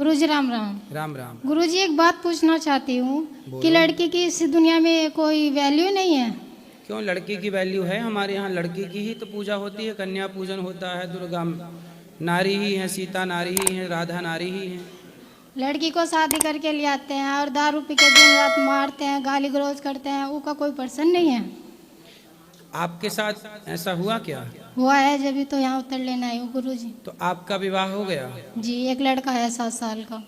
गुरुजी राम राम। राम राम। गुरुजी एक बात पूछना चाहती हूँ कि लड़की की इस दुनिया में कोई वैल्यू नहीं है? क्यों, लड़की की वैल्यू है। हमारे यहाँ लड़की की ही तो पूजा होती है, कन्या पूजन होता है। दुर्गा नारी ही है, सीता नारी ही है, राधा नारी ही है। लड़की को शादी करके ले आते हैं और दारू पी के दिन रात मारते हैं, गाली गलौज करते हैं, उसका कोई पर्सन नहीं है? आपके साथ ऐसा हुआ क्या? हुआ है, जब तो यहाँ उतर लेना है गुरुजी। तो आपका विवाह हो गया? जी, एक लड़का है 7 साल का।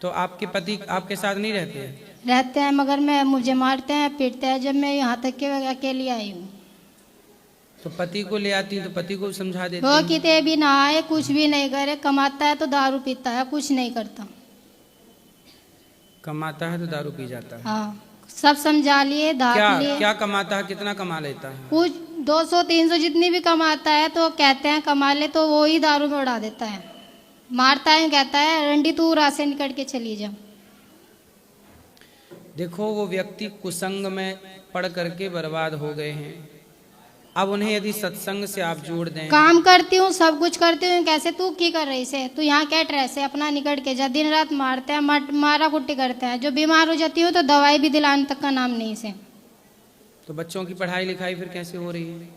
तो आपके पति आपके साथ नहीं रहते हैं? रहते हैं, मगर मुझे मारते हैं, पीटते हैं। जब मैं यहाँ तक के अकेली आई हूँ तो पति को ले आती तो पति को समझा देती। वो किते भी ना आए, कुछ भी नहीं करे, कमाता है तो दारू पीता है, कुछ नहीं करता। कमाता है तो दारू पी जाता है? हाँ, सब समझा लिए, धाक लिए। क्या कमाता है, कितना कमा लेता है? कुछ 200-300 जितनी भी कमाता है तो कहते हैं कमा ले, तो वो ही दारू में उड़ा देता है, मारता है, कहता है रंडी तू राह से निकल के चली जा। देखो, वो व्यक्ति कुसंग में पड़ करके बर्बाद हो गए हैं। अब उन्हें यदि सत्संग से आप जोड़ दें। काम करती हूँ, सब कुछ करती हूँ, कैसे तू की कर रही से, तू यहाँ क्या ड्रेस है अपना, निकल के जा। दिन रात मारते हैं, मारा कुट्टी करते हैं। जो बीमार हो जाती हूँ तो दवाई भी दिलाने तक का नाम नहीं से। तो बच्चों की पढ़ाई लिखाई फिर कैसे हो रही है?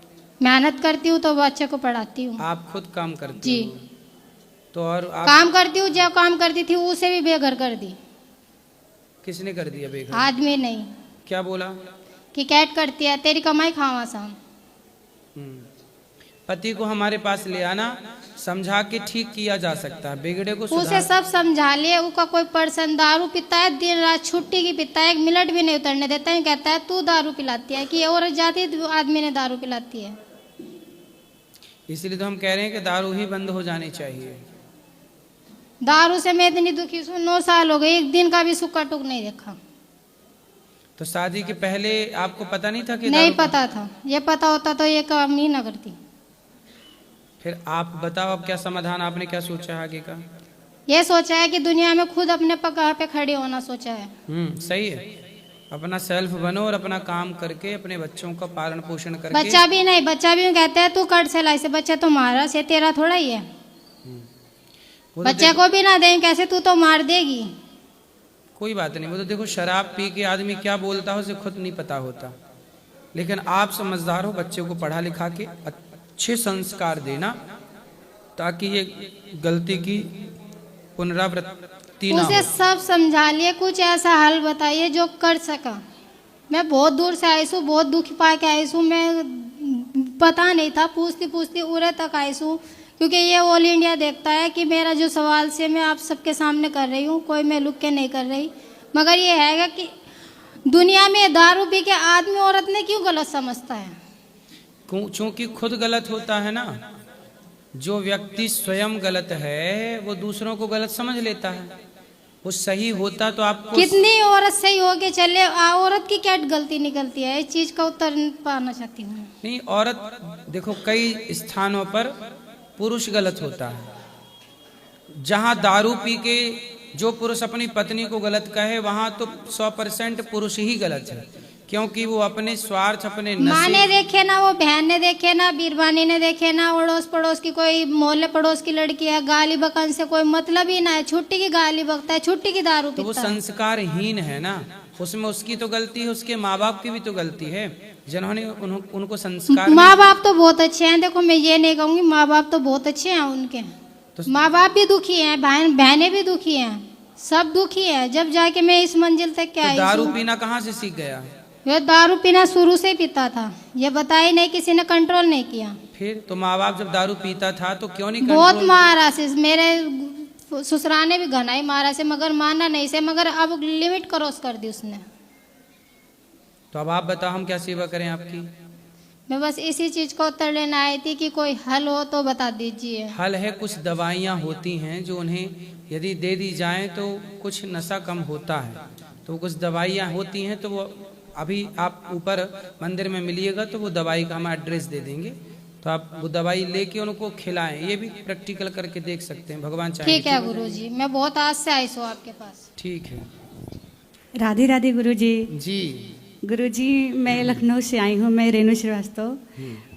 मेहनत करती हूँ तो बच्चे को पढ़ाती हूँ। आप खुद काम करती जी। हो? तो और आप काम करती हूँ, जब काम करती थी उसे भी बेघर कर दी। किसने कर दिया बेघर? आदमी नहीं। क्या बोला? कि कैट करती है, तेरी कमाई खावा शाम। पति को हमारे पास ले आना, समझा के ठीक किया जा सकता है, बिगड़े को उसे सब समझा लिए। उसका कोई पर्सन दारू पीता है, दिन रात छुट्टी की पीता है, 1 मिनट भी नहीं उतरने देता है। कहता है तू दारू पिलाती है, कि और जाती आदमी ने दारू पिलाती है। इसलिए तो हम कह रहे हैं कि दारू ही बंद हो जानी चाहिए। दारू से मैं इतनी दुखी हूँ, 9 साल हो गए, एक दिन का भी सुक्का टुक नहीं देखा। तो शादी के पहले आपको पता नहीं था कि नहीं पता था, ये पता होता तो ये काम ही ना करती। फिर आप बताओ, अब क्या समाधान, आपने क्या सोचा है आगे का? ये सोचा है कि दुनिया में खुद अपने पगार पे खड़े होना सोचा है। सही है। अपना सेल्फ बनो और अपना काम करके अपने बच्चों का पालन पोषण करके। बच्चा भी नहीं, बच्चा भी कहते हैं तू कर सिलाई से, बच्चा तुम्हारा से, तेरा थोड़ा ही है। बच्चे को भी ना दें, कैसे तू तो मार देगी। कोई बात नहीं, वो तो देखो शराब पी के आदमी क्या बोलता है उसे खुद नहीं पता होता। लेकिन आप समझदार हो, बच्चे को पढ़ा लिखा के अच्छे संस्कार देना, ताकि ये गलती की पुनरावृत्ति ना हो। उसे सब समझा लिए, कुछ ऐसा हल बताइए जो कर सका। मैं बहुत दूर से आई हूँ, बहुत दुख पा के आई हूँ। मैं पता नहीं था, पूछती पूछती उरे तक आई हूँ, क्योंकि ये ऑल इंडिया देखता है कि मेरा जो सवाल से मैं आप सबके सामने कर रही हूँ, कोई मैं लुक के नहीं कर रही। मगर ये है कि दुनिया में दारू पी के आदमी औरत ने क्यों गलत समझता है? चूंकि खुद गलत होता है ना। जो व्यक्ति स्वयं गलत है वो दूसरों को गलत समझ लेता है। वो सही होता तो आपको। कितनी औरत सही होके चले, औरत की क्या गलती निकलती है? इस चीज का उत्तर पाना चाहती हूँ। नहीं, औरत देखो कई स्थानों पर पुरुष गलत होता है। जहां दारू पी के जो पुरुष अपनी पत्नी को गलत कहे, वहां तो 100% पुरुष ही गलत है, क्योंकि वो अपने स्वार्थ, अपने माँ ने देखे ना, वो बहन ने देखे ना, बीरबानी ने देखे ना, अड़ोस पड़ोस की कोई मोहल्ले पड़ोस की लड़की है, गाली बकन से कोई मतलब ही ना है। छुट्टी की गाली बकता है, छुट्टी की दारू पीता है। तो वो संस्कारहीन है ना। उसमें उसकी तो गलती है, उसके माँ बाप की भी तो गलती है, जिन्होंने उनको संस्कार। माँ बाप तो बहुत अच्छे हैं, देखो मैं ये नहीं कहूँगी, माँ बाप तो बहुत अच्छे हैं उनके। तो माँ बाप भी दुखी हैं, बहनें भी दुखी हैं, सब दुखी है। जब जाके मैं इस मंजिल तक क्या आई। दारू पीना कहाँ से सीख गया? ये दारू पीना शुरू से पीता था, ये बताया नहीं, किसी ने कंट्रोल नहीं किया। फिर तो माँ बाप जब दारू पीता था तो क्यों नहीं बहुत मारा से, मेरे ससुराल ने भी घना ही मारा से, मगर माना नहीं से, मगर अब लिमिट क्रॉस कर दी उसने। तो अब आप बताओ हम क्या सेवा करें आपकी? मैं बस इसी चीज को उत्तर लेना आई थी कि कोई हल हो तो बता दीजिए। हल है, कुछ दवाइयाँ होती हैं जो उन्हें यदि दे दी जाएं तो कुछ नशा कम होता है। तो कुछ दवाइयाँ होती हैं, तो वो अभी आप ऊपर मंदिर में मिलिएगा तो वो दवाई का हम एड्रेस दे देंगे, तो आप वो दवाई लेके उनको खिलाएं। ये भी प्रैक्टिकल करके देख सकते हैं, भगवान चाहे। ठीक है गुरुजी, मैं बहुत आज से आई हूँ आपके पास। ठीक है। राधे राधे गुरुजी। जी गुरुजी, मैं लखनऊ से आई हूँ, मैं रेणु श्रीवास्तव।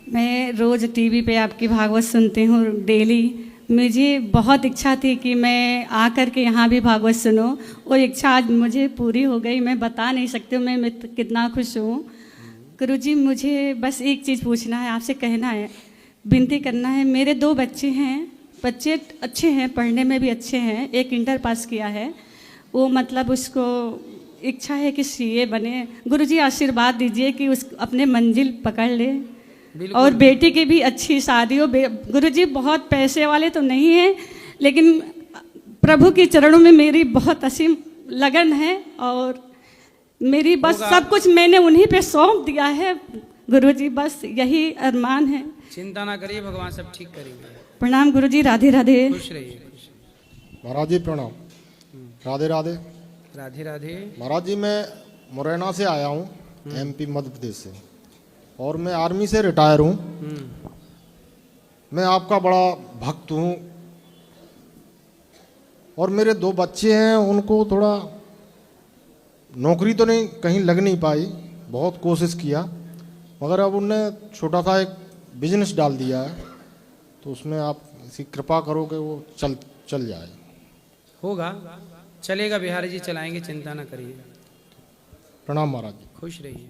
मैं रोज टीवी पे आपकी भागवत सुनती हूँ डेली। मुझे बहुत इच्छा थी कि मैं आकर के यहाँ भी भागवत सुनूं। वो इच्छा आज मुझे पूरी हो गई। मैं बता नहीं सकती हूँ मैं कितना खुश हूँ। गुरुजी मुझे बस एक चीज़ पूछना है, आपसे कहना है, विनती करना है। मेरे 2 बच्चे हैं, बच्चे अच्छे हैं, पढ़ने में भी अच्छे हैं। एक इंटर पास किया है, वो मतलब उसको इच्छा है कि सीए बने। गुरुजी आशीर्वाद दीजिए कि उस अपने मंजिल पकड़ ले और बेटी की भी अच्छी शादी हो। गुरुजी बहुत पैसे वाले तो नहीं हैं, लेकिन प्रभु के चरणों में मेरी बहुत असीम लगन है और मेरी बस सब कुछ मैंने उन्हीं पे सौंप दिया है। गुरुजी बस यही अरमान है। चिंता ना करिए, भगवान सब ठीक करेंगे। प्रणाम गुरुजी, राधे राधे। खुश रहिए। महाराज जी प्रणाम। राधे राधे। राधे राधे। महाराज जी मैं मुरैना से आया हूँ, एमपी मध्य प्रदेश से, और मैं आर्मी से रिटायर हूँ। मैं आपका बड़ा भक्त हूँ और मेरे 2 बच्चे हैं, उनको थोड़ा नौकरी तो नहीं, कहीं लग नहीं पाई, बहुत कोशिश किया, मगर अब उनने छोटा सा एक बिजनेस डाल दिया है, तो उसमें आप इसकी कृपा करो कि वो चल जाए। होगा, चलेगा, बिहारी जी चलाएंगे, चिंता ना करिए। प्रणाम महाराज जी। खुश रहिए।